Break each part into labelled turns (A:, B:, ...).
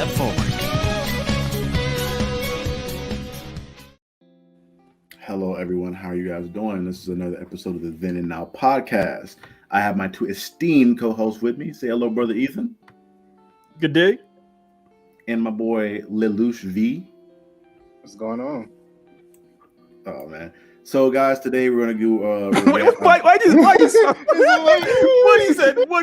A: step forward.
B: Hello, everyone. How are you guys doing? This is another episode of the Then and Now podcast. I have my two esteemed co-hosts with me. Say hello, brother Ethan.
C: Good day.
B: And my boy Lelouch V.
D: What's going on?
B: Oh man. So guys, today we're gonna do
C: why just what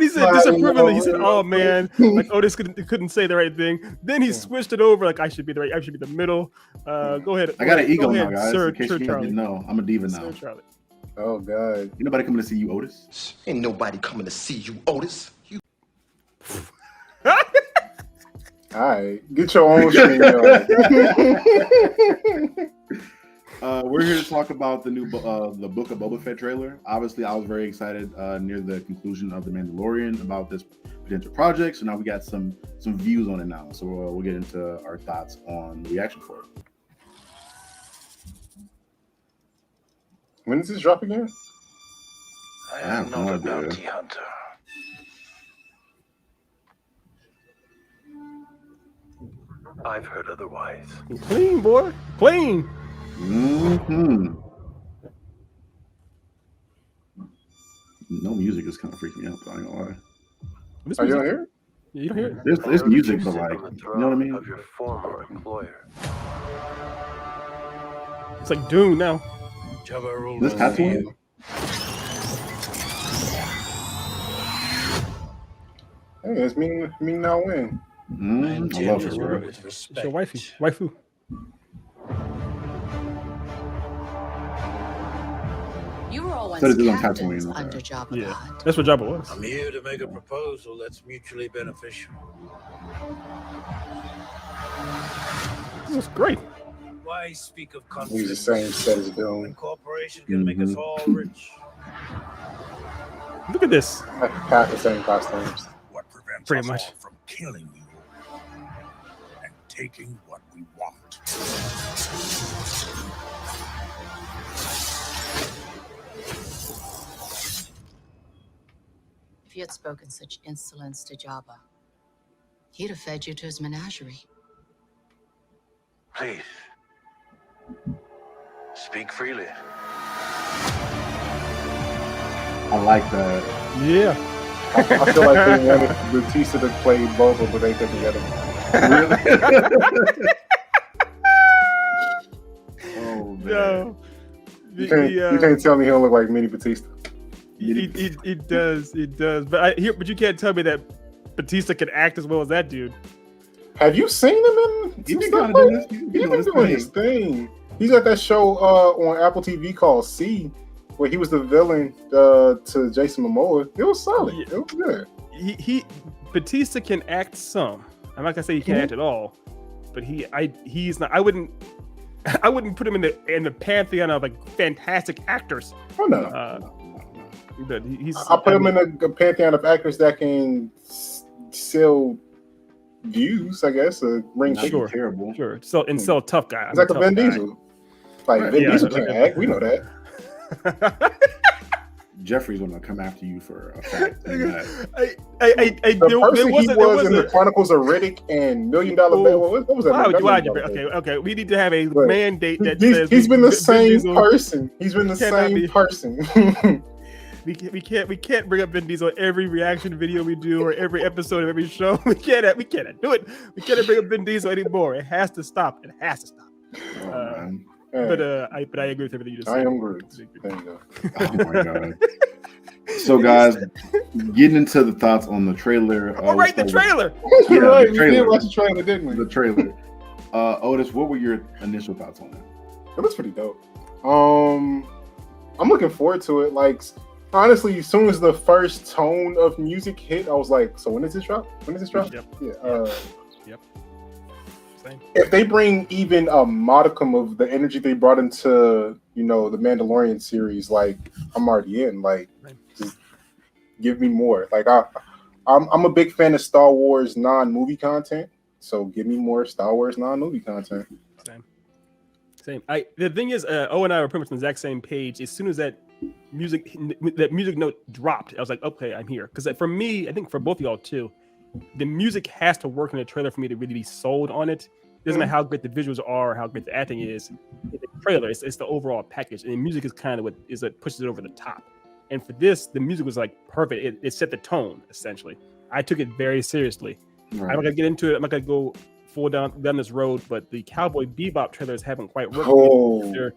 C: he said disapprovingly. He said, "Oh man, like Otis couldn't say the right thing." Then he switched it over like I should be the middle. Go ahead.
B: I got an ego now,
C: ahead,
B: guys.
C: Sir,
B: in case
C: Sir
B: you
C: Charlie.
B: didn't know, I'm a diva now.
C: Sir Charlie.
D: Oh God.
B: Ain't nobody coming to see you, Otis.
A: Ain't nobody coming to see you, Otis. You
D: All right, get your own stream.
B: We're here to talk about the new the Book of Boba Fett trailer. Obviously, I was very excited near the conclusion of The Mandalorian about this potential project. So now we got some views on it now. So we'll get into our thoughts on the reaction for it.
D: When does this drop again?
A: I am not a bounty hunter. I've heard otherwise.
C: Clean, boy. Clean.
B: Mm-hmm. No music is kind of freaking me out, I ain't gonna lie.
D: Are you on here?
C: You don't hear it?
B: There's music, but like, you know what I mean?
A: Of your former employer.
C: It's like Dune now.
B: This tattoo?
D: Hey, it's me now win.
B: I love her, bro.
C: It's your waifu.
E: You were all once
B: So this is on
E: captains
B: Tatooine,
E: under
B: okay.
E: Jabba the
C: Yeah,
E: Hutt.
C: that's what Jabba was.
F: I'm here to make a proposal that's mutually beneficial.
C: This was great.
F: Why speak of
D: Use the
F: conflict
D: same set as
F: when
D: Doom.
F: corporation can make us all rich?
C: Look at this.
D: Half the same costumes.
F: What prevents
C: Pretty
F: us
C: much.
F: all from killing you and taking what we want?
E: If you had spoken such insolence to Jabba, he'd have fed you to his menagerie.
A: Please. Speak freely.
B: I like that.
C: Yeah.
D: I feel like they wanted Batista to play Boba, but they couldn't get him.
B: Oh man.
C: No.
D: You can't tell me he don't look like Mini Batista.
C: He does. But you can't tell me that Batista can act as well as that dude.
D: Have you seen him in
B: He
D: some
B: been
D: stuff?
B: kinda doing this. He
D: He's
B: been
D: been doing his thing. He's got that show on Apple TV called C, where he was the villain to Jason Momoa. It was solid.
C: Yeah.
D: It was good.
C: He Batista can act some. I'm not gonna say he can't act at all, but he's not. I wouldn't put him in the pantheon of like fantastic actors.
D: Oh no.
C: But he's.
D: I put him in a pantheon of actors that can sell views, I guess, bring
B: Not
C: Sure.
B: terrible.
C: Sure. So and sell tough guy.
D: It's like a
C: tough
D: Vin
C: guy.
D: Diesel. Like
B: Right.
D: Vin
C: Yeah,
D: Diesel
C: like
D: can
C: a-
D: act. We know that.
B: Jeffrey's gonna come after you for a fact. And that.
D: The person he was in the Chronicles of Riddick and $1 Million Man. What was that?
C: Why would you? Okay. We need to have a
D: Right.
C: mandate that says
D: He's been the
C: Vin
D: same
C: Diesel
D: person. He's been the
C: cannot
D: same
C: be-
D: person.
C: We can't bring up Vin Diesel every reaction video we do or every episode of every show. We can't do it. We can't bring up Vin Diesel anymore. It has to stop.
B: Oh, man.
C: But I agree with everything you just said.
D: I am Groot. There you go.
B: Oh my god. So guys, getting into the thoughts on the trailer.
C: All right, the trailer.
B: Yeah,
D: Right,
B: the
D: we
B: trailer.
D: did watch the trailer, didn't we?
B: The trailer. Otis, what were your initial thoughts on it?
D: It was pretty dope. I'm looking forward to it. Like, honestly, as soon as the first tone of music hit, I was like, so when does this drop?
C: Yep.
D: Yeah.
C: Yep. Same.
D: If they bring even a modicum of the energy they brought into, the Mandalorian series, like, I'm already in. Like, just give me more. Like, I'm a big fan of Star Wars non-movie content, so give me more Star Wars non-movie content.
C: Same. The thing is, O and I were pretty much on the exact same page. As soon as that music note dropped, I was like, okay, I'm here. Because for me, I think for both of y'all too, the music has to work in the trailer for me to really be sold on it. Doesn't matter how great the visuals are, or how great the acting is. In the trailer, it's the overall package, and the music is kind of what pushes it over the top. And for this, the music was like perfect. It set the tone essentially. I took it very seriously.
B: Right.
C: I'm not gonna get into it. I'm not gonna go full down this road, but the Cowboy Bebop trailers haven't quite worked.
D: Oh.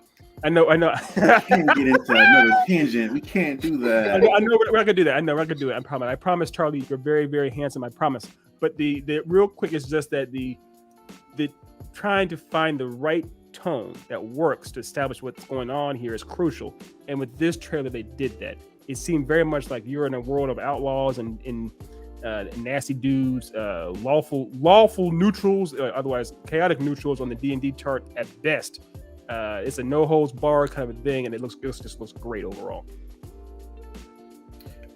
C: I know.
B: We can't get into another tangent. We can't do that.
C: I know we're not gonna do that. I know we're not gonna do it. I promise. I promise, Charlie. You're very, very handsome. I promise. But the real quick is just that the trying to find the right tone that works to establish what's going on here is crucial. And with this trailer, they did that. It seemed very much like you're in a world of outlaws and nasty dudes, lawful neutrals, otherwise chaotic neutrals on the D&D chart at best. It's a no holds barred kind of a thing, and it just looks great overall.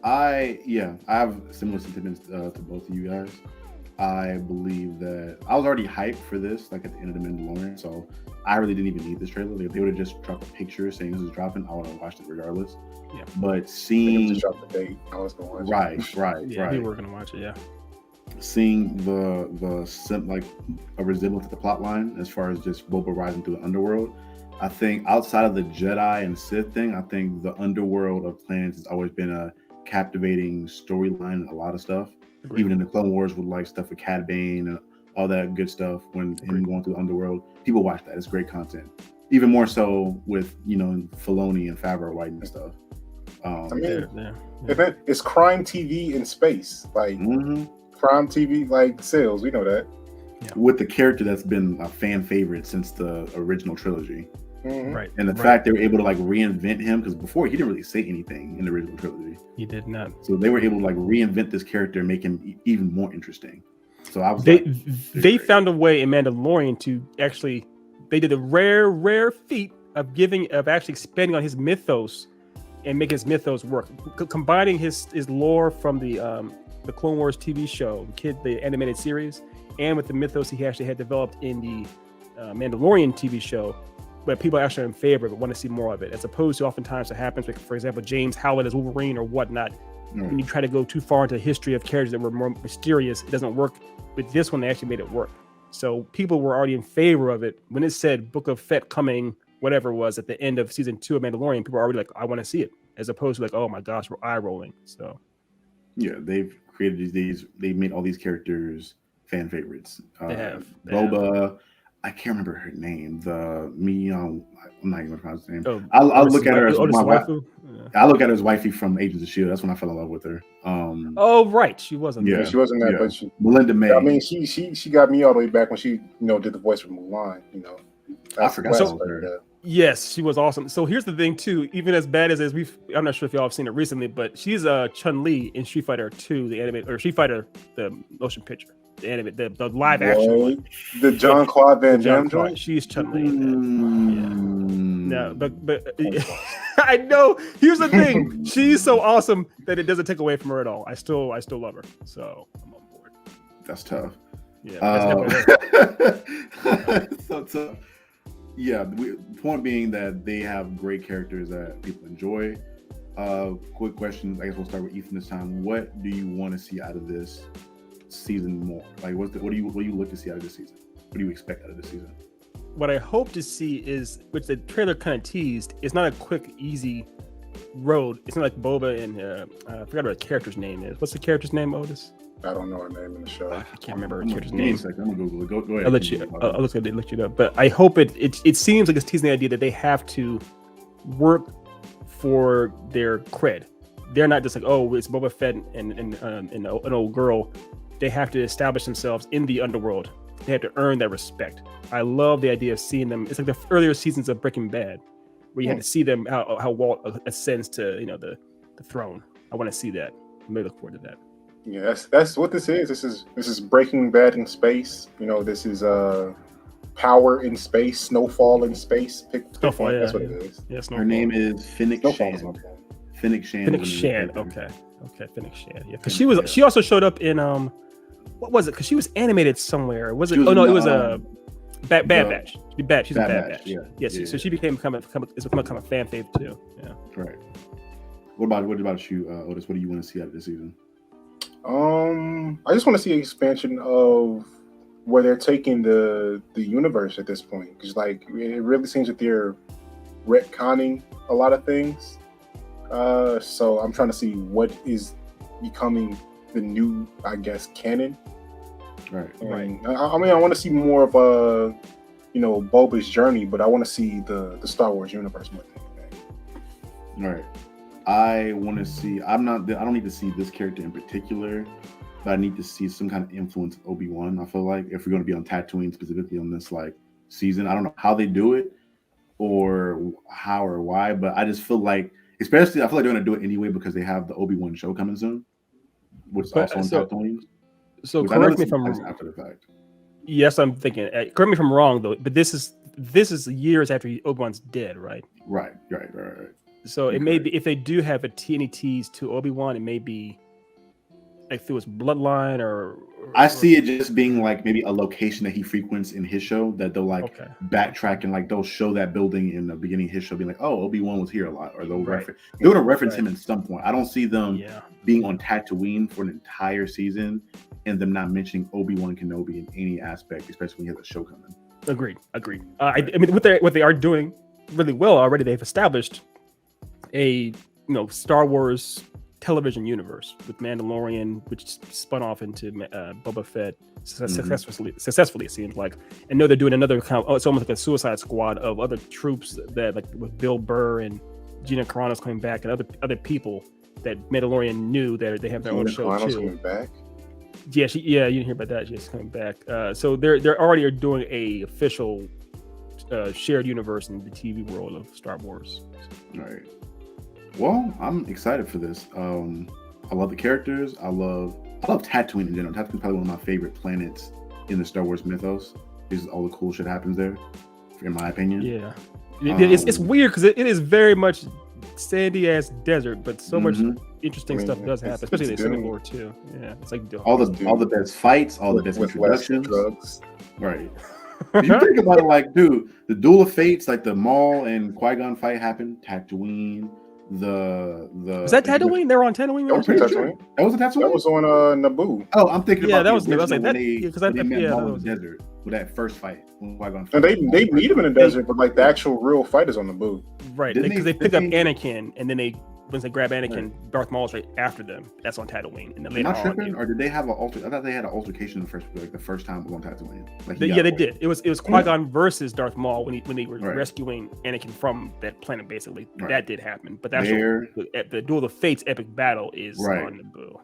B: I have similar sentiments to both of you guys. I believe that I was already hyped for this, like at the end of The Mandalorian, so I really didn't even need this trailer. If they would have just dropped a picture saying this is dropping, I would have watched it regardless.
C: Yeah.
B: But seeing
D: just dropped the date, I was gonna watch it.
B: Right.
C: Yeah, we were gonna watch it. Yeah.
B: Seeing like a resemblance to the plot line as far as just Boba rising through the underworld, I think outside of the Jedi and Sith thing, I think the underworld of planets has always been a captivating storyline and a lot of stuff.
C: Agreed.
B: Even in the Clone Wars with like stuff with Cad Bane and all that good stuff when him going through the underworld, people watch that. It's great content. Even more so with Filoni and Favreau writing and stuff.
D: I mean, it's crime TV in space, like crime TV, like sales. We know that.
C: Yeah.
B: With the character that's been a fan favorite since the original trilogy.
C: Right.
B: And the fact they were able to like reinvent him, because before he didn't really say anything in the original trilogy.
C: He did not.
B: So they were able to like reinvent this character and make him even more interesting. So I was
C: they found a way in Mandalorian to actually, they did a rare feat of actually expanding on his mythos and making his mythos work, combining his lore from the Clone Wars TV show, the animated series, and with the mythos he actually had developed in the Mandalorian TV show. But people are actually in favor of it, want to see more of it, as opposed to oftentimes it happens, like, for example, James Howlett as Wolverine or whatnot. When you try to go too far into the history of characters that were more mysterious, it doesn't work. With this one, they actually made it work. So people were already in favor of it. When it said Book of Fett coming, whatever it was, at the end of season 2 of Mandalorian, people were already like, I want to see it, as opposed to like, oh my gosh, we're eye rolling. So
B: yeah, they've created they made all these characters fan favorites.
C: They have.
B: Boba. I can't remember her name. I'm not even gonna pronounce her name.
C: Oh,
B: I'll look at her as my wife.
C: Yeah.
B: I look at her as wifey from Agents of S.H.I.E.L.D. That's when I fell in love with her.
C: Oh right, she wasn't.
B: Yeah,
C: there.
D: She wasn't that, but she,
B: Melinda May.
D: I mean, she got me all the way back when she did the voice for Mulan.
B: I forgot about her.
C: Yes, she was awesome. So here's the thing too. Even as bad as I'm not sure if y'all have seen it recently, but she's Chun-Li in Street Fighter 2, the anime, or Street Fighter the motion picture. The anime, the live action one.
D: The John Claude Van Damme joint.
C: She's Chun-Li. No, but I know. Here's the thing. She's so awesome that it doesn't take away from her at all. I still love her. So I'm on board.
B: That's tough.
C: Yeah.
B: So tough. Yeah. The point being that they have great characters that people enjoy. Quick question. I guess we'll start with Ethan this time. What do you want to see out of this season more? Like, what do you look to see out of this season? What do you expect out of this season?
C: What I hope to see is, which the trailer kind of teased, it's not a quick, easy road. It's not like Boba and I forgot what the character's name is. What's the character's name, Otis?
D: I don't know her name in the show.
C: I can't remember her character's name.
B: I'm gonna Google it. Go ahead.
C: I'll let you. I'll look it up. But I hope it seems like it's teasing the idea that they have to work for their cred. They're not just like, oh, it's Boba Fett and an old girl. They have to establish themselves in the underworld. They have to earn that respect. I love the idea of seeing them. It's like the earlier seasons of Breaking Bad, where you had to see them how Walt ascends to the throne. I want to see that. I may look forward to that.
D: Yeah, that's what this is. This is Breaking Bad in space. This is Power in space, Snowfall in space.
C: Snowfall,
D: that's what it is.
C: Yeah,
B: Her name is Fennec Shand. Fennec Shand.
C: Fennec Shand. Okay, Fennec Shand. Yeah, because she also showed up in what was it? Because she was animated somewhere. Was it? It was a Bad Batch. She's a Bad Batch. Yes. So she became become a fan favorite too. Yeah.
B: Right. What about you, Otis? What do you want to see out of this season?
D: I just want to see an expansion of where they're taking the universe at this point, because like it really seems that they're retconning a lot of things. So I'm trying to see what is becoming the new, I guess, canon.
B: Right.
D: And I mean, I want to see more of a, Boba's journey, but I want to see the Star Wars universe more than anything.
B: All right. I want to see. I don't need to see this character in particular, but I need to see some kind of influence of Obi-Wan. I feel like if we're going to be on Tatooine specifically on this like season, I don't know how they do it or how or why, but I just feel like, especially I feel like they're going to do it anyway because they have the Obi-Wan show coming soon, which is also on Tatooine.
C: So correct me if I'm
B: after the fact.
C: Yes, I'm thinking. Correct me if I'm wrong though, but this is years after Obi-Wan's dead, right?
B: Right.
C: So it may be, if they do have any tease to Obi-Wan, it may be like through his bloodline or
B: I see it just being like maybe a location that he frequents in his show that they'll like backtrack and like they'll show that building in the beginning of his show, being like, oh, Obi-Wan was here a lot, or they'll they're going to reference him at some point. I don't see them being on Tatooine for an entire season and them not mentioning Obi-Wan Kenobi in any aspect, especially when he has a show coming.
C: Agreed. I mean, what they are doing really well already, they've established a Star Wars television universe with Mandalorian, which spun off into Boba Fett successfully, it seems like. And they're doing another kind of, it's almost like a Suicide Squad of other troops that like with Bill Burr and Gina Carano's coming back and other people that Mandalorian knew that they have their own show
D: Carano's
C: too.
D: coming back?
C: Yeah, you didn't hear about that. She's coming back. So they're already doing a official shared universe in the TV world of Star Wars.
B: All right. Well, I'm excited for this. I love the characters. I love Tatooine in general. Tatooine is probably one of my favorite planets in the Star Wars mythos. Because all the cool shit happens there, in my opinion.
C: Yeah, it's weird because it is very much sandy ass desert, but so much interesting stuff does happen, especially in the Civil War too. Yeah, it's like
B: all the best fights, all the best introductions.
D: Drugs.
B: Right. You think about it, like, dude, the Duel of Fates, like the Maul and Qui-Gon fight happened. Tatooine. Was that
C: Tatooine? They were on Tatooine.
D: That was Tatooine.
B: That was a Tatooine.
D: That was on Naboo.
B: Oh, I'm thinking about
C: that was like that
B: because I met Maul in the desert with that first fight.
D: And they meet him in the desert, but like the actual real fight is on Naboo.
C: Right, because they pick up Anakin, and then once they grab Anakin, Darth Maul's right after them. That's on Tatooine. And then later on,
B: or did they have I thought they had an altercation the first time on Tatooine.
C: They did. It was Qui-Gon versus Darth Maul when they were rescuing Anakin from that planet. Basically, that did happen. But that's the Duel of Fates epic battle is on Naboo.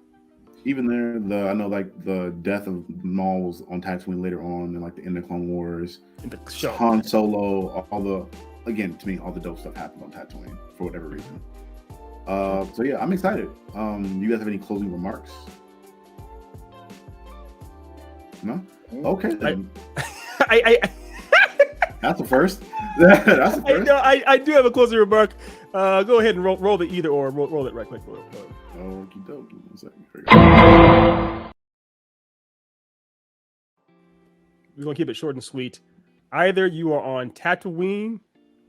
B: Even there, I know like the death of Maul was on Tatooine later on, and like the end of Clone Wars, Han Solo, all the dope stuff happened on Tatooine for whatever reason. So yeah, I'm excited. You guys have any closing remarks? No? Okay. Then.
C: I
B: That's the first. That's the first.
C: I do have a closing remark. Go ahead and roll the either or. Roll it right quick.
B: Okie dokie. 1 second.
C: We're gonna keep it short and sweet. Either you are on Tatooine,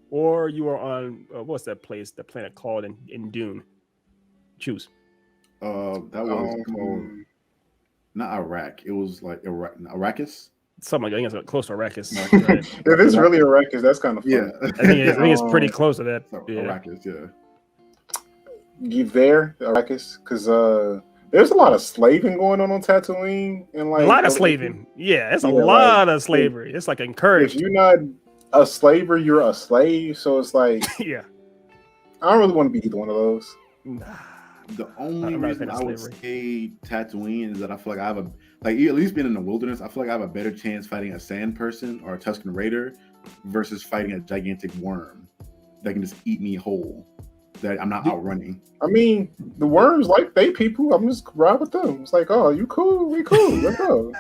C: or you are on what's that planet called in Dune? Choose.
B: That was called not Iraq. It was like Arrakis.
C: Something like that. I think it's close to Arrakis.
D: Right? If it's really Arrakis, that's kind of fun.
B: Yeah.
C: I think it's pretty close to that.
B: Arrakis, yeah.
D: You there, Arrakis? Because there's a lot of slaving going on Tatooine, and like
C: a lot of slaving. Yeah, it's a lot of slavery. It's like encouraged.
D: If you're not a slaver, you're a slave. So it's like,
C: yeah,
D: I don't really want to be either one of those.
B: The only reason I would say Tatooine is that I feel like I have at least being in the wilderness, I feel like I have a better chance fighting a sand person or a Tusken Raider versus fighting a gigantic worm that can just eat me whole. That I'm not outrunning.
D: I mean, the worms like they people. I'm just ride with them. It's like, oh, you cool? We cool. Let's go.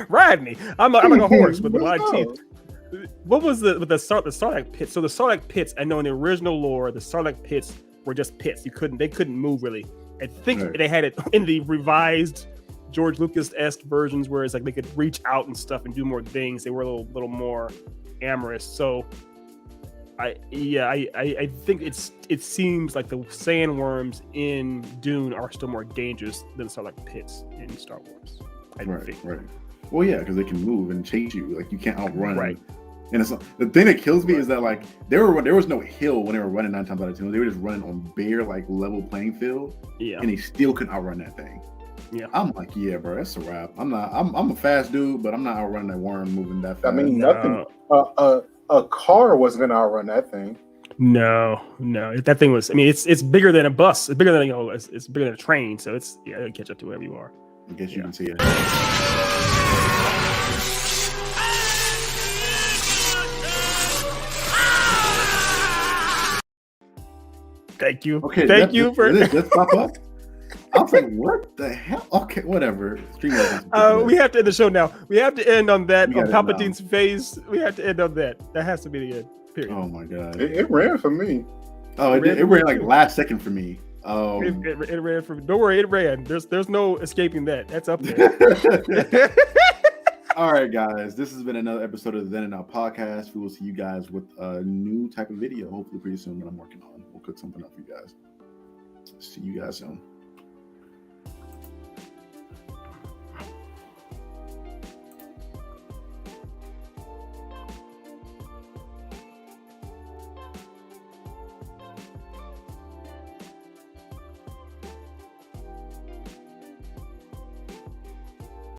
C: Ride me. I'm like a horse with the wide teeth. What was the Sarlacc pits? So the Sarlacc pits, I know in the original lore, the Sarlacc pits were just pits. They couldn't move really. I think they had it in the revised George Lucas-esque versions where it's like they could reach out and stuff and do more things. They were a little more amorous. So I think it seems like the sandworms in Dune are still more dangerous than Sarlacc pits in Star Wars. I think.
B: Right. Well, yeah, because they can move and chase you. Like you can't outrun.
C: Right.
B: And it's the thing that kills me is that like there was no hill when they were running 9 times out of 10. They were just running on bare like level playing field.
C: Yeah.
B: And they still couldn't outrun that thing.
C: Yeah.
B: I'm like, yeah, bro, that's a wrap. I'm a fast dude, but I'm not outrunning that worm moving that fast.
D: I mean, nothing. A car wasn't gonna outrun that thing.
C: No. That thing was. I mean, it's bigger than a bus. It's bigger than it's bigger than a train. So it'll catch up to wherever you are.
B: I guess you can see it.
C: Thank you.
B: Okay,
C: Thank you for.
B: Did this pop up? I was like, what the hell? Okay, whatever.
C: We have to end the show now. We have to end on that, on
B: gotta
C: Palpatine's face. We have to end on that. That has to be the end. Period.
B: Oh my god.
D: It ran for me.
B: Oh, it ran like last second for me. Oh,
C: It ran from. Don't worry, it ran. There's no escaping that. That's up there.
B: all right, guys. This has been another episode of the Then and Now podcast. We will see you guys with a new type of video, hopefully pretty soon that I'm working on. We'll cook something up for you guys. See you guys soon.